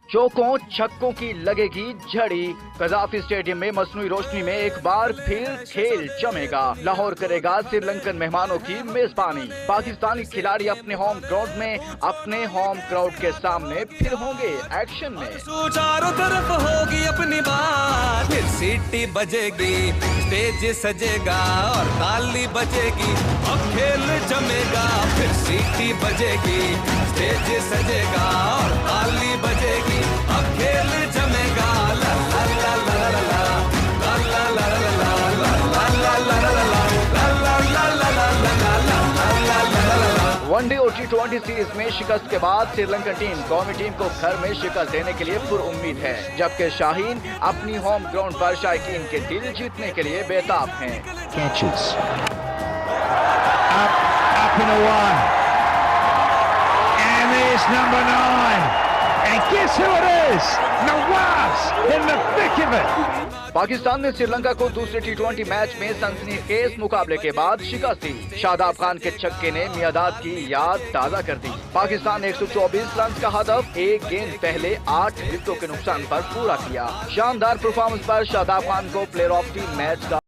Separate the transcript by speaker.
Speaker 1: चौकों छक्कों की लगेगी झड़ी। कजाफी स्टेडियम में मसनूई रोशनी में एक बार फिर खेल जमेगा। लाहौर करेगा श्रीलंकन मेहमानों की मेजबानी। पाकिस्तानी खिलाड़ी अपने होम ग्राउंड में अपने होम क्राउड के सामने फिर होंगे एक्शन में।
Speaker 2: चारों तरफ होगी अपनी बात, फिर सीटी बजेगी, स्टेज सजेगा और ताली बजेगी। अब खेल जमेगा, फिर सीटी बजेगी, स्टेज सजेगा और ताली बजेगी। अब खेल जमेगा, ला ला ला ला ला ला ला ला ला ला
Speaker 1: वनडे और T20 सीरीज में शिकस्त के बाद श्रीलंकन टीम कौमी टीम को घर में शिकस्त देने के लिए पुरुम्मीद है, जबकि शाहीन अपनी होम ग्राउंड पर शायकीन के दिल जीतने के लिए बेताब हैं।
Speaker 3: Catches. Up and away. And there's number 9. And guess who it is? Nawaz in the thick of it.
Speaker 1: Pakistan ने श्रीलंका को दूसरे T20 मैच में सनसनीखेज मुकाबले के बाद शिकस्त दी। शादाब खान के छक्के ने मियादाद की याद ताज़ा कर दी। पाकिस्तान ने 124 रन का हदफ एक गेंद पहले 8 विकेटों के नुकसान पर पूरा किया। शानदार परफॉर्मेंस पर शादाब खान को प्लेयर ऑफ द मैच का